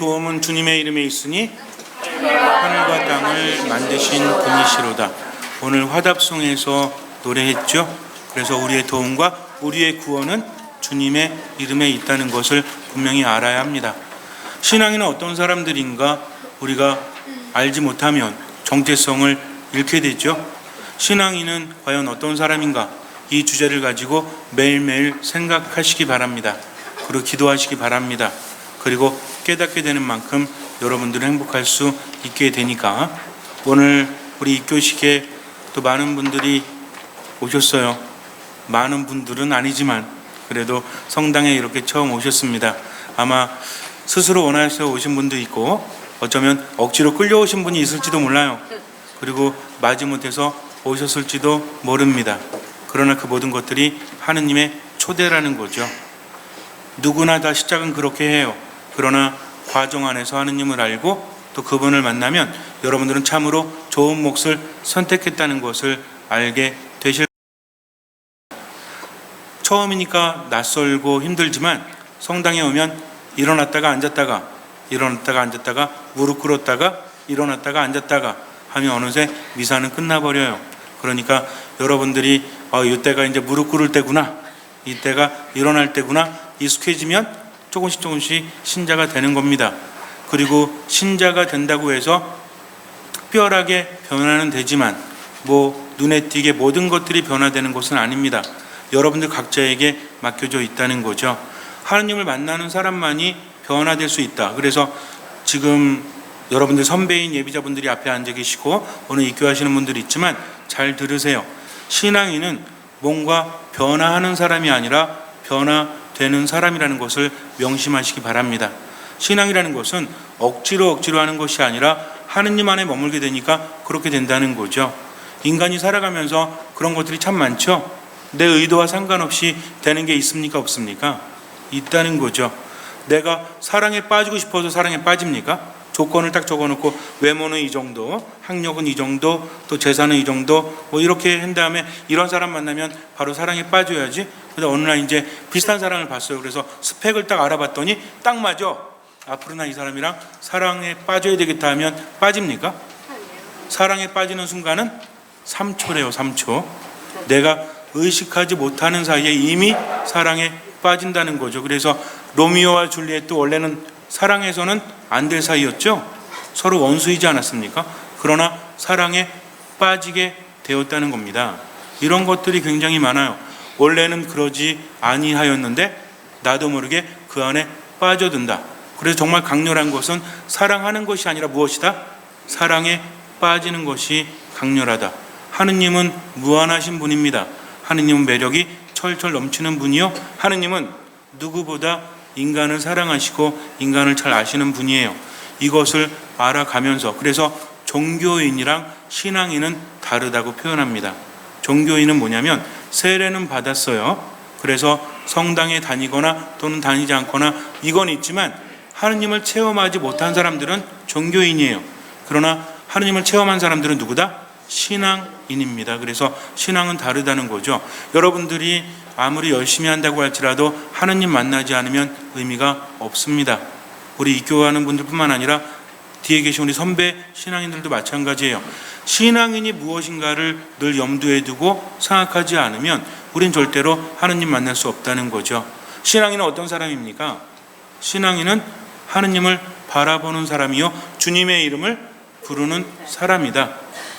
도움은 주님의 이름에 있으니 하늘과 땅을 만드신 분이시로다. 오늘 화답송에서 노래했죠. 그래서 우리의 도움과 우리의 구원은 주님의 이름에 있다는 것을 분명히 알아야 합니다. 신앙인은 어떤 사람들인가 우리가 알지 못하면 정체성을 잃게 되죠. 신앙인은 과연 어떤 사람인가, 이 주제를 가지고 매일매일 생각하시기 바랍니다. 그리고 기도하시기 바랍니다. 그리고 깨닫게 되는 만큼 여러분들은 행복할 수 있게 되니까 오늘 우리 입교식에 또 많은 분들이 오셨어요. 많은 분들은 아니지만 그래도 성당에 이렇게 처음 오셨습니다. 아마 스스로 원하셔서 오신 분도 있고 어쩌면 억지로 끌려오신 분이 있을지도 몰라요. 그리고 마지못해서 오셨을지도 모릅니다. 그러나 그 모든 것들이 하느님의 초대라는 거죠. 누구나 다 시작은 그렇게 해요. 그러나 과정 안에서 하느님을 알고 또 그분을 만나면 여러분들은 참으로 좋은 몫을 선택했다는 것을 알게 되실 겁니다. 처음이니까 낯설고 힘들지만 성당에 오면 일어났다가 앉았다가 무릎 꿇었다가 일어났다가 앉았다가 하면 어느새 미사는 끝나버려요. 그러니까 여러분들이 이때가 이제 무릎 꿇을 때구나, 이때가 일어날 때구나 익숙해지면 조금씩 신자가 되는 겁니다. 그리고 신자가 된다고 해서 특별하게 변화는 되지만 눈에 띄게 모든 것들이 변화되는 것은 아닙니다. 여러분들 각자에게 맡겨져 있다는 거죠. 하느님을 만나는 사람만이 변화될 수 있다. 그래서 지금 여러분들 선배인 예비자분들이 앞에 앉아 계시고 오늘 입교하시는 분들이 있지만 잘 들으세요. 신앙인은 뭔가 변화하는 사람이 아니라 변화되는 사람이라는 것을 명심하시기 바랍니다. 신앙이라는 것은 억지로 하는 것이 아니라 하느님 안에 머물게 되니까 그렇게 된다는 거죠. 인간이 살아가면서 그런 것들이 참 많죠. 내 의도와 상관없이 되는 게 있습니까? 없습니까? 있다는 거죠. 내가 사랑에 빠지고 싶어서 사랑에 빠집니까? 조건을 딱 적어놓고 외모는 이 정도, 학력은 이 정도, 또 재산은 이 정도 이렇게 한 다음에 이런 사람 만나면 바로 사랑에 빠져야지. 그래서 어느 날 이제 비슷한 사람을 봤어요. 그래서 스펙을 딱 알아봤더니 딱 맞아. 앞으로 나 이 사람이랑 사랑에 빠져야 되겠다 하면 빠집니까? 사랑에 빠지는 순간은 3초래요. 3초. 내가 의식하지 못하는 사이에 이미 사랑에 빠진다는 거죠. 그래서 로미오와 줄리엣도 원래는 사랑해서는 안 될 사이였죠. 서로 원수이지 않았습니까? 그러나 사랑에 빠지게 되었다는 겁니다. 이런 것들이 굉장히 많아요. 원래는 그러지 아니하였는데 나도 모르게 그 안에 빠져든다. 그래서 정말 강렬한 것은 사랑하는 것이 아니라 무엇이다? 사랑에 빠지는 것이 강렬하다. 하느님은 무한하신 분입니다. 하느님은 매력이 철철 넘치는 분이요, 하느님은 누구보다 인간을 사랑하시고 인간을 잘 아시는 분이에요. 이것을 알아가면서 그래서 종교인이랑 신앙인은 다르다고 표현합니다. 종교인은 뭐냐면 세례는 받았어요. 그래서 성당에 다니거나 또는 다니지 않거나 이건 있지만 하느님을 체험하지 못한 사람들은 종교인이에요. 그러나 하느님을 체험한 사람들은 누구다? 신앙인입니다. 그래서 신앙은 다르다는 거죠. 여러분들이 아무리 열심히 한다고 할지라도 하느님 만나지 않으면 의미가 없습니다. 우리 입교하는 분들뿐만 아니라 뒤에 계신 우리 선배 신앙인들도 마찬가지예요. 신앙인이 무엇인가를 늘 염두에 두고 생각하지 않으면 우린 절대로 하느님 만날 수 없다는 거죠. 신앙인은 어떤 사람입니까? 신앙인은 하느님을 바라보는 사람이요, 주님의 이름을 부르는 사람이다.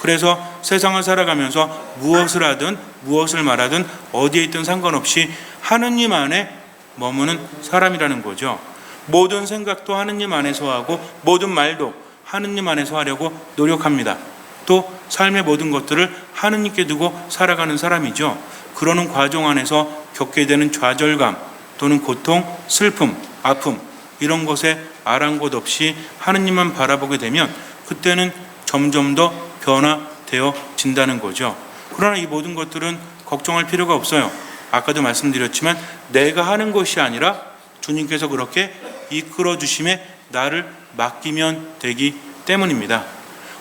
그래서 세상을 살아가면서 무엇을 하든 무엇을 말하든 어디에 있든 상관없이 하느님 안에 머무는 사람이라는 거죠. 모든 생각도 하느님 안에서 하고 모든 말도 하느님 안에서 하려고 노력합니다. 또 삶의 모든 것들을 하느님께 두고 살아가는 사람이죠. 그러는 과정 안에서 겪게 되는 좌절감 또는 고통, 슬픔, 아픔 이런 것에 아랑곳 없이 하느님만 바라보게 되면 그때는 점점 더 변화되어진다는 거죠. 그러나 이 모든 것들은 걱정할 필요가 없어요. 아까도 말씀드렸지만 내가 하는 것이 아니라 주님께서 그렇게 이끌어 주심에 나를 맡기면 되기 때문입니다.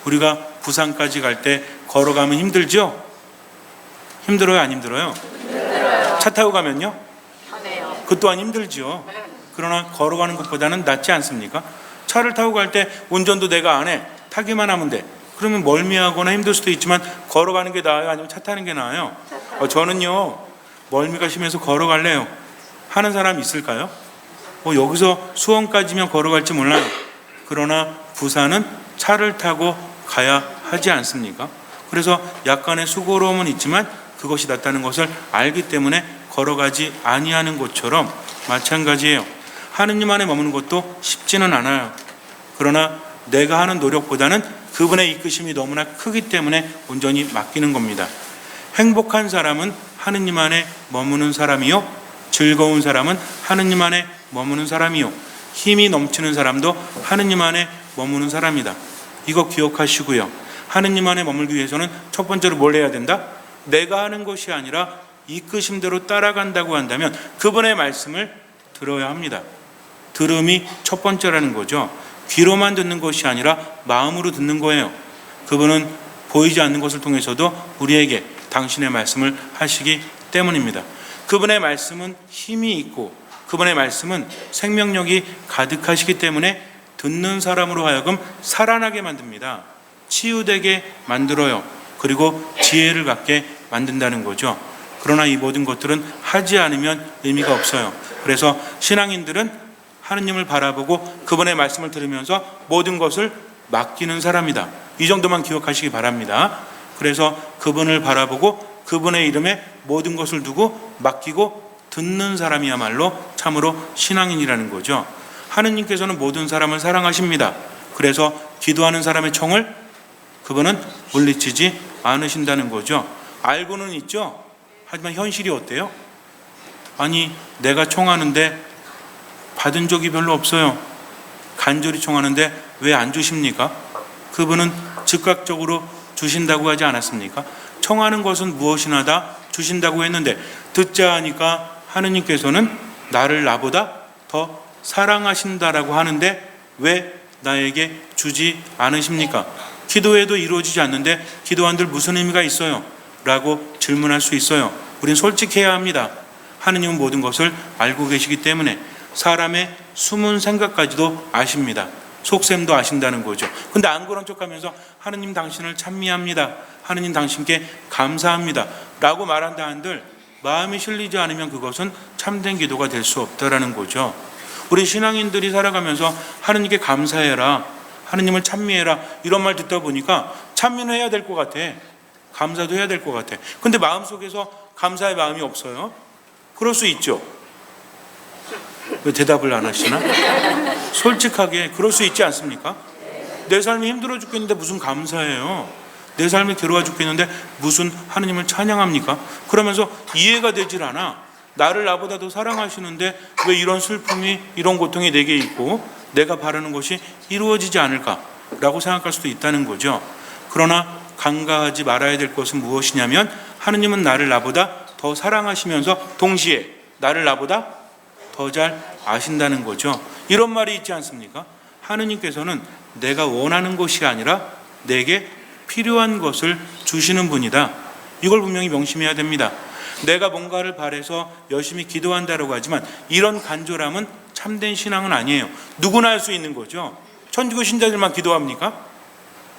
우리가 부산까지 갈 때 걸어가면 힘들죠? 힘들어요? 안 힘들어요? 힘들어요. 차 타고 가면요? 편해요. 그 또한 힘들죠. 그러나 걸어가는 것보다는 낫지 않습니까? 차를 타고 갈 때 운전도 내가 안 해. 타기만 하면 돼. 그러면 멀미하거나 힘들 수도 있지만 걸어가는 게 나아요? 아니면 차 타는 게 나아요? 저는요, 멀미가 심해서 걸어갈래요. 하는 사람 있을까요? 여기서 수원까지면 걸어갈지 몰라요. 그러나 부산은 차를 타고 가야 하지 않습니까? 그래서 약간의 수고로움은 있지만 그것이 낫다는 것을 알기 때문에 걸어가지 아니하는 것처럼 마찬가지예요. 하느님 안에 머무는 것도 쉽지는 않아요. 그러나 내가 하는 노력보다는 그분의 이끄심이 너무나 크기 때문에 온전히 맡기는 겁니다. 행복한 사람은 하느님 안에 머무는 사람이요, 즐거운 사람은 하느님 안에 머무는 사람이요, 힘이 넘치는 사람도 하느님 안에 머무는 사람이다. 이거 기억하시고요. 하느님 안에 머물기 위해서는 첫 번째로 뭘 해야 된다? 내가 하는 것이 아니라 이끄심대로 따라간다고 한다면 그분의 말씀을 들어야 합니다. 들음이 첫 번째라는 거죠. 귀로만 듣는 것이 아니라 마음으로 듣는 거예요. 그분은 보이지 않는 것을 통해서도 우리에게 당신의 말씀을 하시기 때문입니다. 그분의 말씀은 힘이 있고 그분의 말씀은 생명력이 가득하시기 때문에 듣는 사람으로 하여금 살아나게 만듭니다. 치유되게 만들어요. 그리고 지혜를 갖게 만든다는 거죠. 그러나 이 모든 것들은 하지 않으면 의미가 없어요. 그래서 신앙인들은 하느님을 바라보고 그분의 말씀을 들으면서 모든 것을 맡기는 사람이다. 이 정도만 기억하시기 바랍니다. 그래서 그분을 바라보고 그분의 이름에 모든 것을 두고 맡기고 듣는 사람이야말로 참으로 신앙인이라는 거죠. 하느님께서는 모든 사람을 사랑하십니다. 그래서 기도하는 사람의 청을 그분은 물리치지 않으신다는 거죠. 알고는 있죠. 하지만 현실이 어때요? 아니, 내가 청하는데 받은 적이 별로 없어요. 간절히 청하는데 왜 안 주십니까? 그분은 즉각적으로 주신다고 하지 않았습니까? 청하는 것은 무엇이나 다 주신다고 했는데 듣자 하니까 하느님께서는 나를 나보다 더 사랑하신다라고 하는데 왜 나에게 주지 않으십니까? 기도해도 이루어지지 않는데 기도한들 무슨 의미가 있어요? 라고 질문할 수 있어요. 우린 솔직해야 합니다. 하느님은 모든 것을 알고 계시기 때문에 사람의 숨은 생각까지도 아십니다. 속셈도 아신다는 거죠. 근데 안 그런 척하면서 하느님 당신을 찬미합니다. 하느님 당신께 감사합니다. 라고 말한다 한들 마음이 실리지 않으면 그것은 참된 기도가 될 수 없다라는 거죠. 우리 신앙인들이 살아가면서 하느님께 감사해라, 하느님을 찬미해라 이런 말 듣다 보니까 찬미는 해야 될 것 같아. 감사도 해야 될 것 같아. 근데 마음속에서 감사의 마음이 없어요? 그럴 수 있죠. 왜 대답을 안 하시나? 솔직하게 그럴 수 있지 않습니까? 내 삶이 힘들어 죽겠는데 무슨 감사해요? 내 삶이 괴로워 죽겠는데 무슨 하느님을 찬양합니까? 그러면서 이해가 되질 않아. 나를 나보다 더 사랑하시는데 왜 이런 슬픔이, 이런 고통이 내게 있고 내가 바라는 것이 이루어지지 않을까라고 생각할 수도 있다는 거죠. 그러나 간과하지 말아야 될 것은 무엇이냐면 하느님은 나를 나보다 더 사랑하시면서 동시에 나를 나보다 더 잘 아신다는 거죠. 이런 말이 있지 않습니까? 하느님께서는 내가 원하는 것이 아니라 내게 필요한 것을 주시는 분이다. 이걸 분명히 명심해야 됩니다. 내가 뭔가를 바라서 열심히 기도한다고 하지만 이런 간절함은 참된 신앙은 아니에요. 누구나 할 수 있는 거죠. 천주교 신자들만 기도합니까?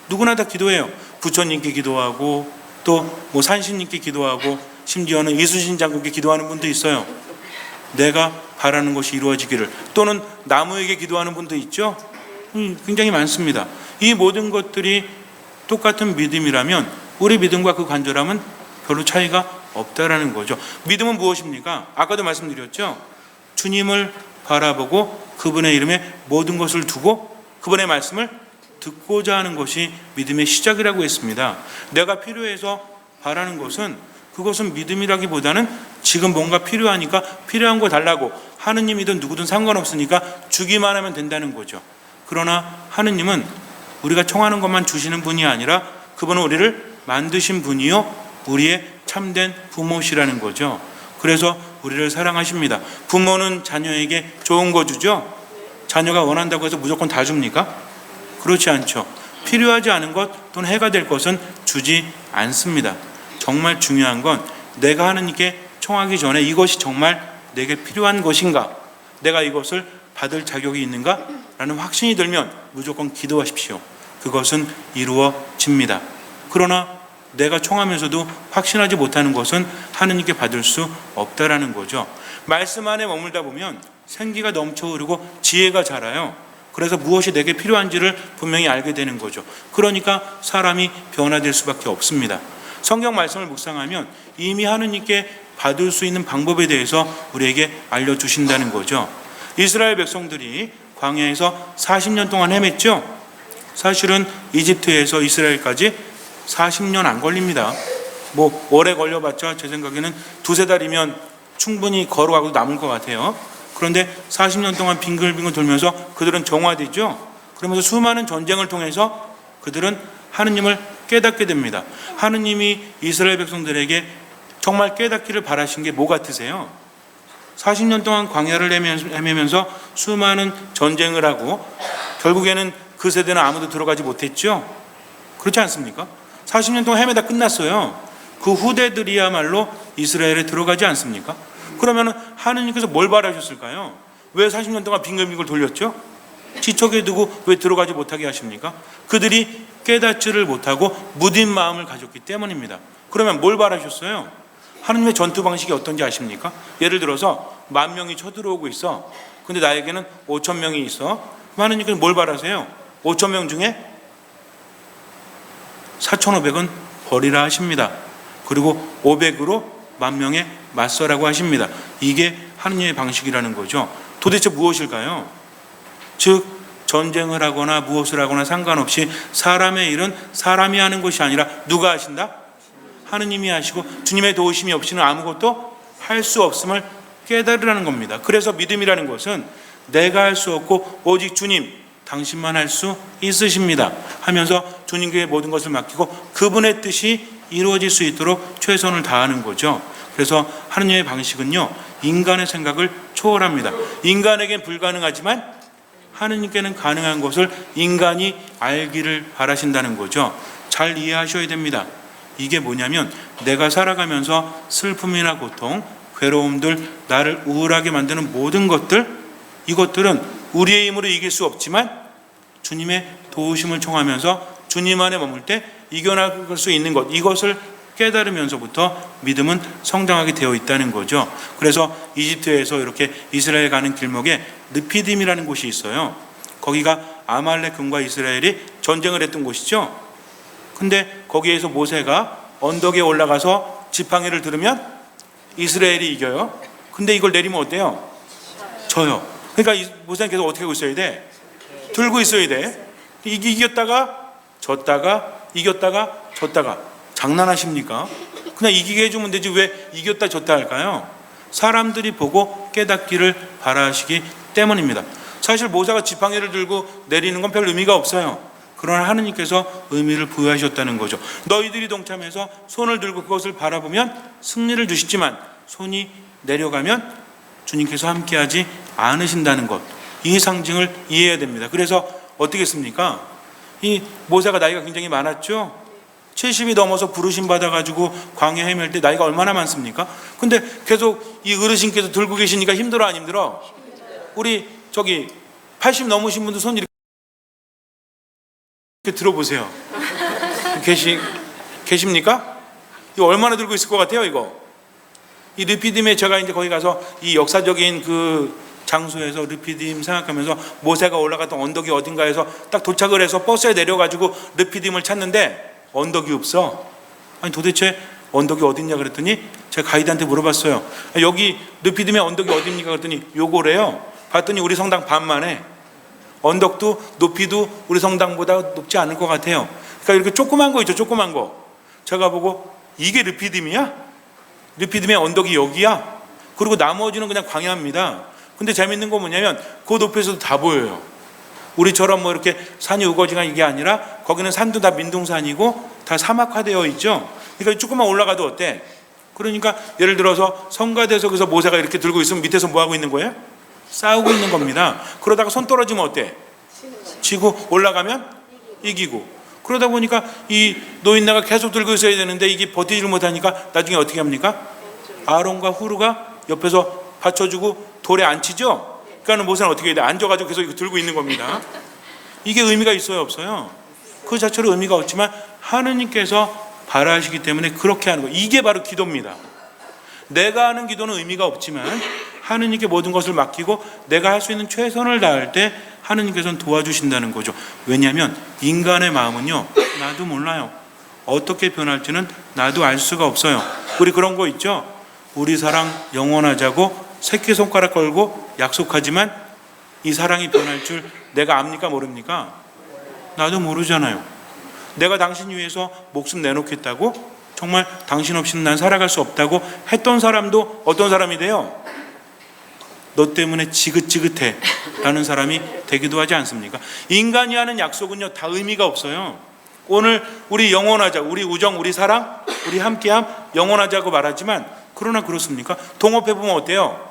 누구나 다 기도해요. 부처님께 기도하고 또 산신님께 기도하고 심지어는 이순신 장군께 기도하는 분도 있어요. 내가 바라는 것이 이루어지기를. 또는 나무에게 기도하는 분도 있죠. 굉장히 많습니다. 이 모든 것들이 똑같은 믿음이라면 우리 믿음과 그 간절함은 별로 차이가 없다라는 거죠. 믿음은 무엇입니까? 아까도 말씀드렸죠. 주님을 바라보고 그분의 이름에 모든 것을 두고 그분의 말씀을 듣고자 하는 것이 믿음의 시작이라고 했습니다. 내가 필요해서 바라는 것은 그것은 믿음이라기보다는 지금 뭔가 필요하니까 필요한 거 달라고, 하느님이든 누구든 상관없으니까 주기만 하면 된다는 거죠. 그러나 하느님은 우리가 청하는 것만 주시는 분이 아니라 그분은 우리를 만드신 분이요 우리의 참된 부모시라는 거죠. 그래서 우리를 사랑하십니다. 부모는 자녀에게 좋은 거 주죠. 자녀가 원한다고 해서 무조건 다 줍니까? 그렇지 않죠. 필요하지 않은 것 또는 해가 될 것은 주지 않습니다. 정말 중요한 건 내가 하느님께 청하기 전에 이것이 정말 내게 필요한 것인가, 내가 이것을 받을 자격이 있는가 라는 확신이 들면 무조건 기도하십시오. 그것은 이루어집니다. 그러나 내가 청하면서도 확신하지 못하는 것은 하느님께 받을 수 없다라는 거죠. 말씀 안에 머물다 보면 생기가 넘쳐흐르고 지혜가 자라요. 그래서 무엇이 내게 필요한지를 분명히 알게 되는 거죠. 그러니까 사람이 변화될 수밖에 없습니다. 성경 말씀을 묵상하면 이미 하느님께 받을 수 있는 방법에 대해서 우리에게 알려주신다는 거죠. 이스라엘 백성들이 광야에서 40년 동안 헤맸죠. 사실은 이집트에서 이스라엘까지 40년 안 걸립니다. 뭐 오래 걸려봤자 제 생각에는 두세 달이면 충분히 걸어가고 남을 것 같아요. 그런데 40년 동안 빙글빙글 돌면서 그들은 정화되죠. 그러면서 수많은 전쟁을 통해서 그들은 하느님을 깨닫게 됩니다. 하느님이 이스라엘 백성들에게 정말 깨닫기를 바라신 게 뭐 같으세요? 40년 동안 광야를 헤매면서 수많은 전쟁을 하고 결국에는 그 세대는 아무도 들어가지 못했죠. 그렇지 않습니까? 40년 동안 헤매다 끝났어요. 그 후대들이야말로 이스라엘에 들어가지 않습니까? 그러면 하느님께서 뭘 바라셨을까요? 왜 40년 동안 빙글빙글 돌렸죠? 지척에 두고 왜 들어가지 못하게 하십니까? 그들이 깨닫지를 못하고 무딘 마음을 가졌기 때문입니다. 그러면 뭘 바라셨어요? 하느님의 전투 방식이 어떤지 아십니까? 예를 들어서 10,000명이 쳐들어오고 있어. 근데 나에게는 5,000명이 있어. 하느님께서 뭘 바라세요? 5,000명 중에 4,500은 버리라 하십니다. 그리고 500으로 10,000명에 맞서라고 하십니다. 이게 하느님의 방식이라는 거죠. 도대체 무엇일까요? 즉 전쟁을 하거나 무엇을 하거나 상관없이 사람의 일은 사람이 하는 것이 아니라 누가 하신다? 하느님이 하시고 주님의 도우심이 없이는 아무것도 할 수 없음을 깨달으라는 겁니다. 그래서 믿음이라는 것은 내가 할 수 없고 오직 주님 당신만 할 수 있으십니다 하면서 주님께 모든 것을 맡기고 그분의 뜻이 이루어질 수 있도록 최선을 다하는 거죠. 그래서 하느님의 방식은요, 인간의 생각을 초월합니다. 인간에겐 불가능하지만 하느님께는 가능한 것을 인간이 알기를 바라신다는 거죠. 잘 이해하셔야 됩니다. 이게 뭐냐면 내가 살아가면서 슬픔이나 고통, 괴로움들, 나를 우울하게 만드는 모든 것들, 이것들은 우리의 힘으로 이길 수 없지만 주님의 도우심을 청하면서 주님 안에 머물 때 이겨나갈 수 있는 것, 이것을 깨달으면서부터 믿음은 성장하게 되어 있다는 거죠. 그래서 이집트에서 이렇게 이스라엘 가는 길목에 르피딤이라는 곳이 있어요. 거기가 아말렉군과 이스라엘이 전쟁을 했던 곳이죠. 근데 거기에서 모세가 언덕에 올라가서 지팡이를 들으면 이스라엘이 이겨요. 근데 이걸 내리면 어때요? 져요. 그러니까 모세는 계속 어떻게 하고 있어야 돼? 들고 있어야 돼. 이겼다가 졌다가 이겼다가 졌다가. 장난하십니까? 그냥 이기게 해주면 되지 왜 이겼다 졌다 할까요? 사람들이 보고 깨닫기를 바라시기 때문입니다. 사실 모세가 지팡이를 들고 내리는 건 별 의미가 없어요. 그러나 하느님께서 의미를 부여하셨다는 거죠. 너희들이 동참해서 손을 들고 그것을 바라보면 승리를 주시지만 손이 내려가면 주님께서 함께하지 않으신다는 것, 이 상징을 이해해야 됩니다. 그래서 어떻게 했습니까? 이 모세가 나이가 굉장히 많았죠. 70이 넘어서 부르심 받아가지고 광야 헤맬 때 나이가 얼마나 많습니까? 근데 계속 이 어르신께서 들고 계시니까 힘들어 안 힘들어? 우리 저기 80 넘으신 분들 손 이렇게 들어보세요. 계십니까? 이거 얼마나 들고 있을 것 같아요, 이거? 이 르피딤에 제가 이제 거기 가서 이 역사적인 그 장소에서 르피딤 생각하면서 모세가 올라갔던 언덕이 어딘가에서 딱 도착을 해서 버스에 내려가지고 르피딤을 찾는데 언덕이 없어. 아니 도대체 언덕이 어딨냐 그랬더니 제가 가이드한테 물어봤어요. 여기 르피딤의 언덕이 어딥니까 그랬더니 요거래요. 봤더니 우리 성당 반만 해. 언덕도 높이도 우리 성당보다 높지 않을 것 같아요. 그러니까 이렇게 조그만 거 있죠, 조그만 거. 제가 보고 이게 르피딤이야? 르피딤의 언덕이 여기야? 그리고 나머지는 그냥 광야입니다. 근데 재밌는 건 뭐냐면 그 높이에서도 다 보여요. 우리처럼 뭐 이렇게 산이 우거지가 이게 아니라 거기는 산도 다 민둥산이고 다 사막화되어 있죠. 그러니까 조금만 올라가도 어때? 그러니까 예를 들어서 성가대석에서 모세가 이렇게 들고 있으면 밑에서 뭐 하고 있는 거예요? 싸우고 있는 겁니다. 그러다가 손 떨어지면 어때? 지고 올라가면 이기고. 그러다 보니까 이 노인네가 계속 들고 있어야 되는데 이게 버티지를 못하니까 나중에 어떻게 합니까? 아론과 후르가 옆에서 받쳐주고 돌에 앉히죠. 그러니까 모세는 어떻게 해야 돼? 앉아가지고 계속 이거 들고 있는 겁니다. 이게 의미가 있어요, 없어요? 그 자체로 의미가 없지만 하느님께서 바라시기 때문에 그렇게 하는 거예요. 이게 바로 기도입니다. 내가 하는 기도는 의미가 없지만 하느님께 모든 것을 맡기고 내가 할 수 있는 최선을 다할 때 하느님께서는 도와주신다는 거죠. 왜냐하면 인간의 마음은요, 나도 몰라요. 어떻게 변할지는 나도 알 수가 없어요. 우리 그런 거 있죠? 우리 사랑 영원하자고 새끼손가락 걸고 약속하지만 이 사랑이 변할 줄 내가 압니까 모릅니까? 나도 모르잖아요. 내가 당신 위해서 목숨 내놓겠다고, 정말 당신 없이는 난 살아갈 수 없다고 했던 사람도 어떤 사람이 돼요? 너 때문에 지긋지긋해 라는 사람이 되기도 하지 않습니까? 인간이 하는 약속은요, 다 의미가 없어요. 오늘 우리 영원하자, 우리 우정, 우리 사랑, 우리 함께함 영원하자고 말하지만, 그러나 그렇습니까? 동업해보면 어때요?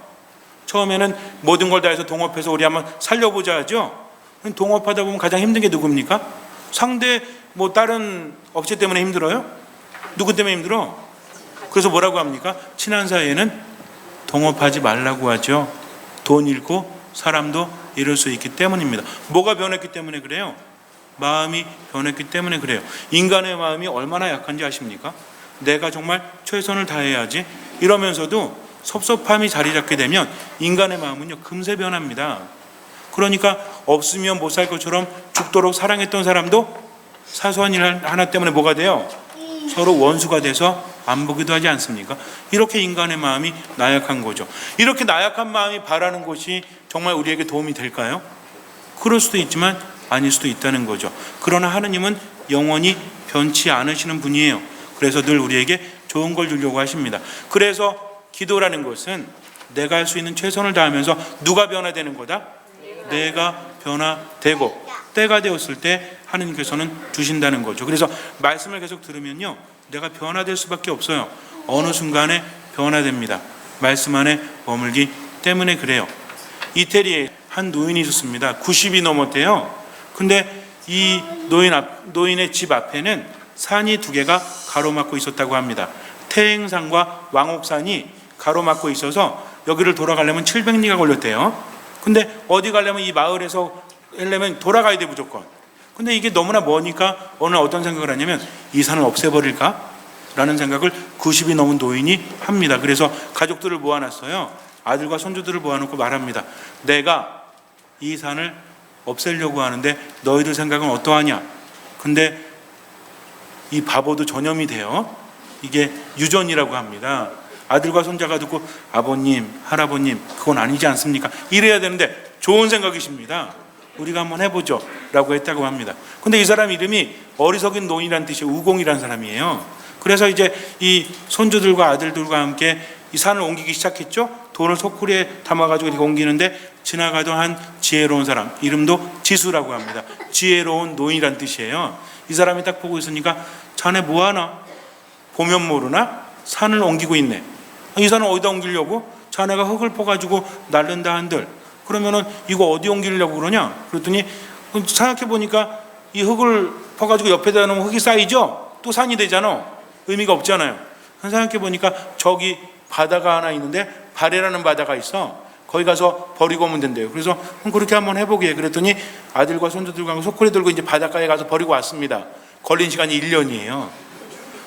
처음에는 모든 걸 다해서 동업해서 우리 한번 살려보자 하죠. 동업하다 보면 가장 힘든 게 누굽니까? 상대 다른 업체 때문에 힘들어요? 누구 때문에 힘들어? 그래서 뭐라고 합니까? 친한 사이에는 동업하지 말라고 하죠. 돈 잃고 사람도 잃을 수 있기 때문입니다. 뭐가 변했기 때문에 그래요? 마음이 변했기 때문에 그래요. 인간의 마음이 얼마나 약한지 아십니까? 내가 정말 최선을 다해야지 이러면서도 섭섭함이 자리 잡게 되면 인간의 마음은요, 금세 변합니다. 그러니까 없으면 못 살 것처럼 죽도록 사랑했던 사람도 사소한 일 하나 때문에 뭐가 돼요? 서로 원수가 돼서 안 보기도 하지 않습니까? 이렇게 인간의 마음이 나약한 거죠. 이렇게 나약한 마음이 바라는 것이 정말 우리에게 도움이 될까요? 그럴 수도 있지만 아닐 수도 있다는 거죠. 그러나 하느님은 영원히 변치 않으시는 분이에요. 그래서 늘 우리에게 좋은 걸 주려고 하십니다. 그래서 기도라는 것은 내가 할 수 있는 최선을 다하면서 누가 변화되는 거다? 내가 변화되고 때가 되었을 때 하느님께서는 주신다는 거죠. 그래서 말씀을 계속 들으면요, 내가 변화될 수밖에 없어요. 어느 순간에 변화됩니다. 말씀 안에 머물기 때문에 그래요. 이태리에 한 노인이 있었습니다. 90이 넘었대요. 근데 이 노인의 집 앞에는 산이 두 개가 가로막고 있었다고 합니다. 태행산과 왕옥산이 가로막고 있어서 여기를 돌아가려면 700리가 걸렸대요. 근데 어디 가려면 이 마을에서 하려면 돌아가야 돼, 무조건. 근데 이게 너무나 머니까 어느 날 어떤 생각을 하냐면 이 산을 없애버릴까? 라는 생각을 90이 넘은 노인이 합니다. 그래서 가족들을 모아놨어요. 아들과 손주들을 모아놓고 말합니다. 내가 이 산을 없애려고 하는데 너희들 생각은 어떠하냐? 근데 이 바보도 전염이 돼요. 이게 유전이라고 합니다. 아들과 손자가 듣고 아버님, 할아버님, 그건 아니지 않습니까? 이래야 되는데 좋은 생각이십니다. 우리가 한번 해보죠 라고 했다고 합니다. 근데 이 사람 이름이 어리석은 노인이라는 뜻이 우공이라는 사람이에요. 그래서 이제 이 손주들과 아들들과 함께 이 산을 옮기기 시작했죠. 돈을 소쿠리에 담아가지고 이렇게 옮기는데 지나가던 한 지혜로운 사람, 이름도 지수라고 합니다. 지혜로운 노인이라는 뜻이에요. 이 사람이 딱 보고 있으니까 자네 뭐하나? 보면 모르나? 산을 옮기고 있네. 이 산을 어디다 옮기려고? 자네가 흙을 퍼가지고 날른다 한들 그러면은 이거 어디 옮기려고 그러냐? 그랬더니 생각해보니까 이 흙을 퍼가지고 옆에다 놓으면 흙이 쌓이죠? 또 산이 되잖아. 의미가 없잖아요. 생각해보니까 저기 바다가 하나 있는데 바레라는 바다가 있어. 거기 가서 버리고 오면 된대요. 그래서 그렇게 한번 해보게. 그랬더니 아들과 손주들과 소쿠리 들고 이제 바닷가에 가서 버리고 왔습니다. 걸린 시간이 1년이에요.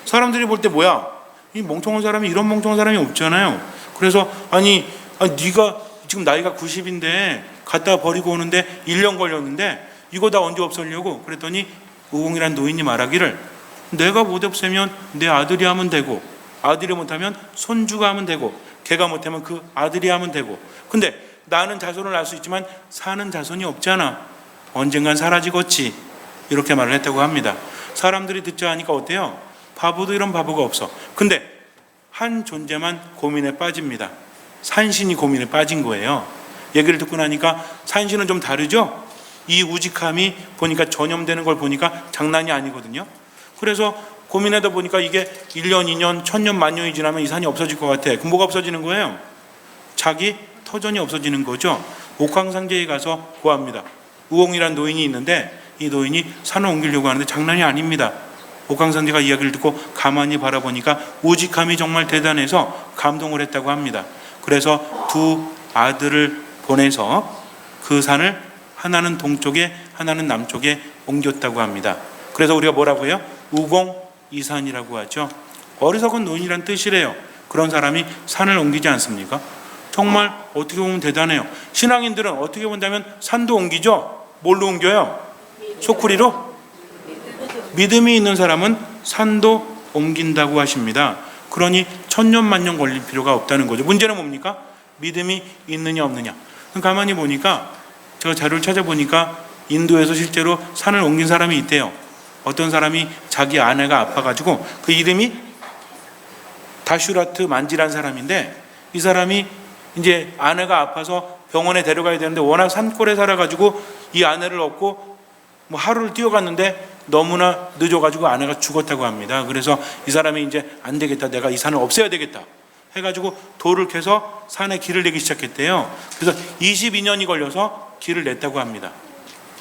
사람들이 볼 때 뭐야? 이 멍청한 사람이, 이런 멍청한 사람이 없잖아요. 그래서 아니 네가 지금 나이가 90인데 갖다 버리고 오는데 1년 걸렸는데 이거 다 언제 없애려고? 그랬더니 우공이란 노인이 말하기를 내가 못 없애면 내 아들이 하면 되고, 아들이 못하면 손주가 하면 되고, 걔가 못하면 그 아들이 하면 되고, 근데 나는 자손을 낳을 수 있지만 사는 자손이 없잖아. 언젠간 사라지겠지. 이렇게 말을 했다고 합니다. 사람들이 듣자 하니까 어때요? 바보도 이런 바보가 없어. 근데 한 존재만 고민에 빠집니다. 산신이 고민에 빠진 거예요. 얘기를 듣고 나니까 산신은 좀 다르죠? 이 우직함이 보니까 전염되는 걸 보니까 장난이 아니거든요. 그래서 고민하다 보니까 이게 1년, 2년, 1000년, 만년이 지나면 이 산이 없어질 것 같아. 그럼 뭐가 없어지는 거예요? 자기 터전이 없어지는 거죠. 옥황상제에 가서 구합니다. 우공이란 노인이 있는데 이 노인이 산을 옮기려고 하는데 장난이 아닙니다. 옥황상제가 이야기를 듣고 가만히 바라보니까 우직함이 정말 대단해서 감동을 했다고 합니다. 그래서 두 아들을 보내서 그 산을 하나는 동쪽에 하나는 남쪽에 옮겼다고 합니다. 그래서 우리가 뭐라고 해요? 우공이산이라고 하죠. 어리석은 노인이란 뜻이래요. 그런 사람이 산을 옮기지 않습니까? 정말 어떻게 보면 대단해요. 신앙인들은 어떻게 본다면 산도 옮기죠. 뭘로 옮겨요? 소쿠리로? 믿음이 있는 사람은 산도 옮긴다고 하십니다. 그러니 천년만년 걸릴 필요가 없다는 거죠. 문제는 뭡니까? 믿음이 있느냐 없느냐. 가만히 보니까 제가 자료를 찾아보니까 인도에서 실제로 산을 옮긴 사람이 있대요. 어떤 사람이 자기 아내가 아파가지고 그 이름이 다슈라트 만지란 사람인데, 이 사람이 이제 아내가 아파서 병원에 데려가야 되는데 워낙 산골에 살아가지고 이 아내를 얻고 뭐 하루를 뛰어갔는데 너무나 늦어가지고 아내가 죽었다고 합니다. 그래서 이 사람이 이제 안 되겠다, 내가 이 산을 없애야 되겠다 해가지고 돌을 캐서 산에 길을 내기 시작했대요. 그래서 22년이 걸려서 길을 냈다고 합니다.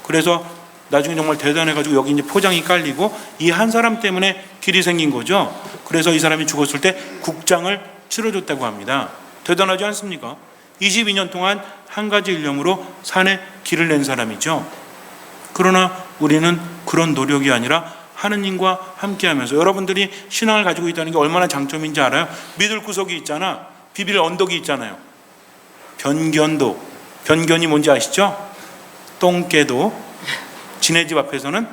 그래서 나중에 정말 대단해가지고 여기 이제 포장이 깔리고 이 한 사람 때문에 길이 생긴 거죠. 그래서 이 사람이 죽었을 때 국장을 치러줬다고 합니다. 대단하지 않습니까? 22년 동안 한 가지 일념으로 산에 길을 낸 사람이죠. 그러나 우리는 그런 노력이 아니라 하느님과 함께하면서, 여러분들이 신앙을 가지고 있다는 게 얼마나 장점인지 알아요? 믿을 구석이 있잖아. 비빌 언덕이 있잖아요. 변견도. 변견이 뭔지 아시죠? 똥개도 지네 집 앞에서는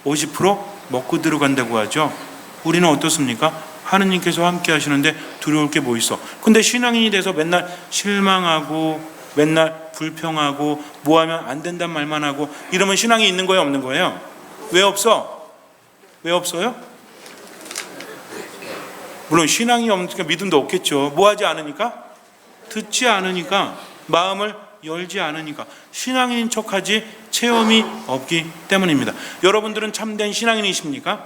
50% 먹고 들어간다고 하죠. 우리는 어떻습니까? 하느님께서 함께 하시는데 두려울 게 뭐 있어? 근데 신앙인이 돼서 맨날 실망하고 맨날 불평하고 뭐 하면 안 된단 말만 하고 이러면 신앙이 있는 거예요, 없는 거예요? 왜 없어? 왜 없어요? 물론 신앙이 없으니까 믿음도 없겠죠. 뭐 하지 않으니까? 듣지 않으니까, 마음을 열지 않으니까, 신앙인인 척하지 체험이 없기 때문입니다. 여러분들은 참된 신앙인이십니까?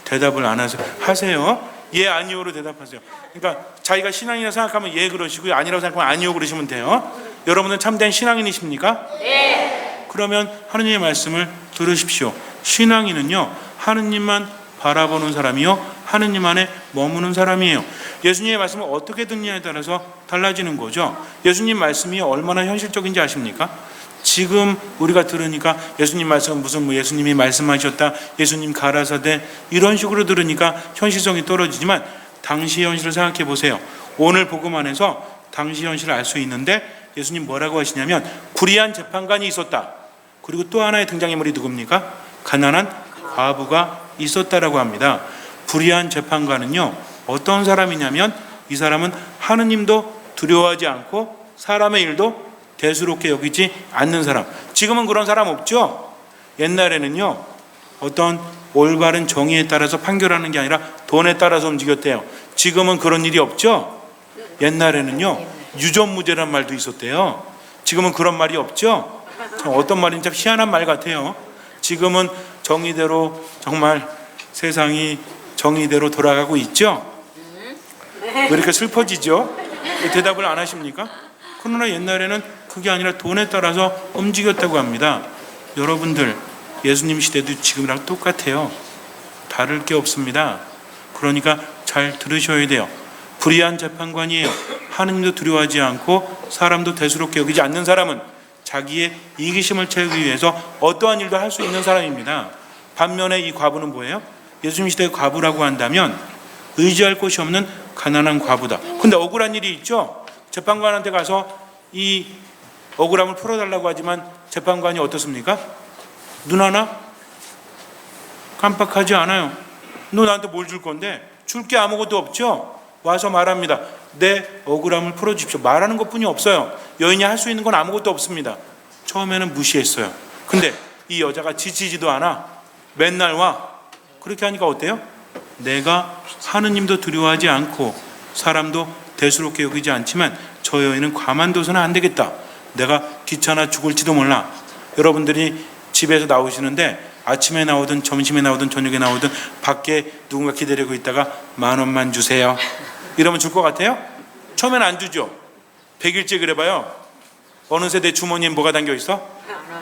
대답을 안 하세요. 예, 아니오로 대답하세요. 그러니까 자기가 신앙이라 생각하면 예 그러시고요, 아니라고 생각하면 아니오 그러시면 돼요. 여러분은 참된 신앙인이십니까? 네. 그러면 하느님의 말씀을 들으십시오. 신앙인은요, 하느님만 바라보는 사람이요, 하느님 안에 머무는 사람이에요. 예수님의 말씀을 어떻게 듣느냐에 따라서 달라지는 거죠. 예수님 말씀이 얼마나 현실적인지 아십니까? 지금 우리가 들으니까 예수님 말씀은 무슨 뭐 예수님이 말씀하셨다, 예수님 가라사대 이런 식으로 들으니까 현실성이 떨어지지만 당시의 현실을 생각해 보세요. 오늘 복음 안에서 당시 현실을 알 수 있는데 예수님 뭐라고 하시냐면 불의한 재판관이 있었다. 그리고 또 하나의 등장인물이 누굽니까? 가난한 과부가 있었다라고 합니다. 불의한 재판관은요, 어떤 사람이냐면 이 사람은 하느님도 두려워하지 않고 사람의 일도 대수롭게 여기지 않는 사람. 지금은 그런 사람 없죠? 옛날에는요, 어떤 올바른 정의에 따라서 판결하는 게 아니라 돈에 따라서 움직였대요. 지금은 그런 일이 없죠? 옛날에는요, 유전무죄란 말도 있었대요. 지금은 그런 말이 없죠? 어떤 말인지 참 희한한 말 같아요. 지금은 정의대로, 정말 세상이 정의대로 돌아가고 있죠? 왜 이렇게 슬퍼지죠? 왜 대답을 안 하십니까? 그러나 옛날에는 그게 아니라 돈에 따라서 움직였다고 합니다. 여러분들, 예수님 시대도 지금이랑 똑같아요. 다를 게 없습니다. 그러니까 잘 들으셔야 돼요. 불의한 재판관이에요. 하느님도 두려워하지 않고 사람도 대수롭게 여기지 않는 사람은 자기의 이기심을 채우기 위해서 어떠한 일도 할 수 있는 사람입니다. 반면에 이 과부는 뭐예요? 예수님 시대의 과부라고 한다면 의지할 곳이 없는 가난한 과부다. 근데 억울한 일이 있죠? 재판관한테 가서 이 억울함을 풀어달라고 하지만 재판관이 어떻습니까? 눈 하나 깜빡하지 않아요. 너 나한테 뭘 줄 건데? 줄 게 아무것도 없죠? 와서 말합니다. 내 억울함을 풀어주십시오. 말하는 것뿐이 없어요. 여인이 할 수 있는 건 아무것도 없습니다. 처음에는 무시했어요. 근데 이 여자가 지치지도 않아. 맨날 와. 그렇게 하니까 어때요? 내가 하느님도 두려워하지 않고 사람도 대수롭게 여기지 않지만 저 여인은 가만둬서는 안 되겠다. 내가 귀찮아 죽을지도 몰라. 여러분들이 집에서 나오시는데 아침에 나오든 점심에 나오든 저녁에 나오든 밖에 누군가 기다리고 있다가 10,000원만 주세요. 이러면 줄 것 같아요? 처음에는 안 주죠. 100일째 그래봐요. 어느새 내 주머니에 뭐가 담겨 있어?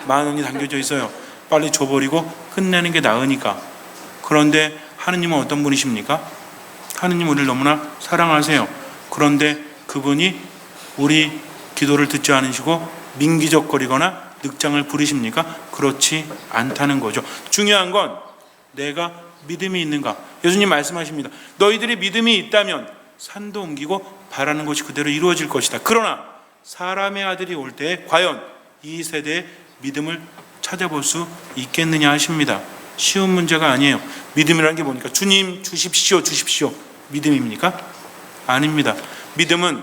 10,000원이 담겨져 있어요. 빨리 줘버리고 끝내는 게 나으니까. 그런데 하느님은 어떤 분이십니까? 하느님 우리를 너무나 사랑하세요. 그런데 그분이 우리 기도를 듣지 않으시고 민기적거리거나 늑장을 부리십니까? 그렇지 않다는 거죠. 중요한 건 내가 믿음이 있는가. 예수님 말씀하십니다. 너희들이 믿음이 있다면 산도 옮기고 바라는 것이 그대로 이루어질 것이다. 그러나 사람의 아들이 올 때에 과연 이 세대의 믿음을 찾아볼 수 있겠느냐 하십니다. 쉬운 문제가 아니에요. 믿음이라는 게 뭡니까? 주님 주십시오 주십시오 믿음입니까? 아닙니다. 믿음은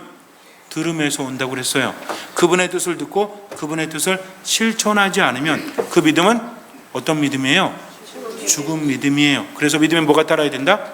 들음에서 온다고 그랬어요. 그분의 뜻을 듣고 그분의 뜻을 실천하지 않으면 그 믿음은 어떤 믿음이에요? 죽은 믿음이에요. 그래서 믿음에 뭐가 따라야 된다?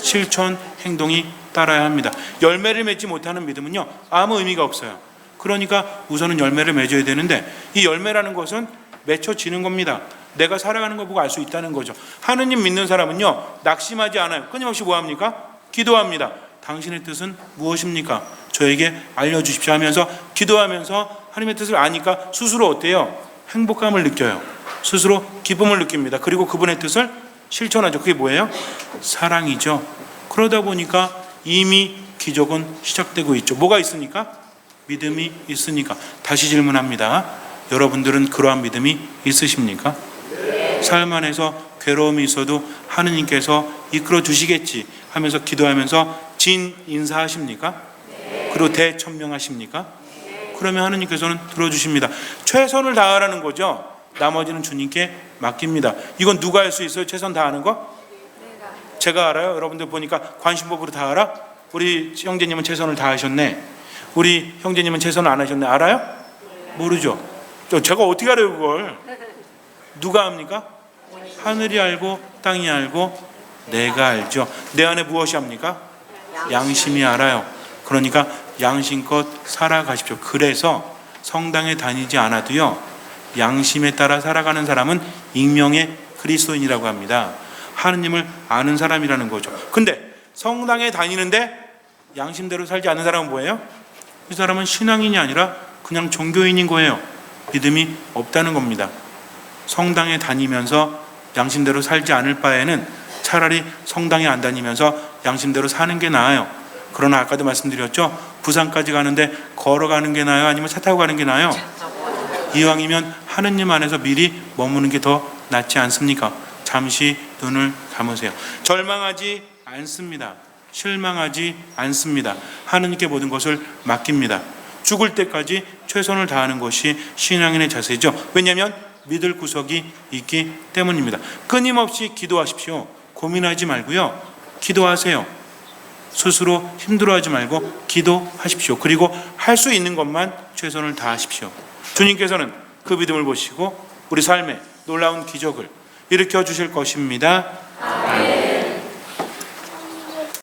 실천, 행동이 따라야 합니다. 열매를 맺지 못하는 믿음은요, 아무 의미가 없어요. 그러니까 우선은 열매를 맺어야 되는데 이 열매라는 것은 맺혀지는 겁니다. 내가 살아가는 거 보고 알 수 있다는 거죠. 하느님 믿는 사람은요, 낙심하지 않아요. 끊임없이 뭐합니까? 기도합니다. 당신의 뜻은 무엇입니까? 저에게 알려주십시오 하면서 기도하면서 하나님의 뜻을 아니까 스스로 어때요? 행복감을 느껴요. 스스로 기쁨을 느낍니다. 그리고 그분의 뜻을 실천하죠. 그게 뭐예요? 사랑이죠. 그러다 보니까 이미 기적은 시작되고 있죠. 뭐가 있으니까? 믿음이 있으니까. 다시 질문합니다. 여러분들은 그러한 믿음이 있으십니까? 삶 안에서 괴로움이 있어도 하느님께서 이끌어 주시겠지 하면서 기도하면서 진 인사하십니까? 그리고 대천명하십니까? 그러면 하느님께서는 들어주십니다. 최선을 다하라는 거죠. 나머지는 주님께 맡깁니다. 이건 누가 할 수 있어요? 최선 다하는 거? 제가 알아요. 여러분들 보니까 관심법으로 다 알아? 우리 형제님은 최선을 다하셨네. 우리 형제님은 최선을 안 하셨네. 알아요? 모르죠. 제가 어떻게 알아요 그걸? 누가 합니까? 하늘이 알고 땅이 알고 내가 알죠. 내 안에 무엇이 합니까? 양심이 알아요. 그러니까 양심껏 살아가십시오. 그래서 성당에 다니지 않아도요, 양심에 따라 살아가는 사람은 익명의 그리스도인이라고 합니다. 하느님을 아는 사람이라는 거죠. 근데 성당에 다니는데 양심대로 살지 않는 사람은 뭐예요? 이 사람은 신앙인이 아니라 그냥 종교인인 거예요. 믿음이 없다는 겁니다. 성당에 다니면서 양심대로 살지 않을 바에는 차라리 성당에 안 다니면서 양심대로 사는 게 나아요. 그러나 아까도 말씀드렸죠. 부산까지 가는데 걸어가는 게 나아요? 아니면 차 타고 가는 게 나아요? 이왕이면 하느님 안에서 미리 머무는 게 더 낫지 않습니까? 잠시 눈을 감으세요. 절망하지 않습니다. 실망하지 않습니다. 하느님께 모든 것을 맡깁니다. 죽을 때까지 최선을 다하는 것이 신앙인의 자세죠. 왜냐하면 믿을 구석이 있기 때문입니다. 끊임없이 기도하십시오. 고민하지 말고요, 기도하세요. 스스로 힘들어하지 말고 기도하십시오. 그리고 할 수 있는 것만 최선을 다하십시오. 주님께서는 그 믿음을 보시고 우리 삶에 놀라운 기적을 일으켜 주실 것입니다. 아멘.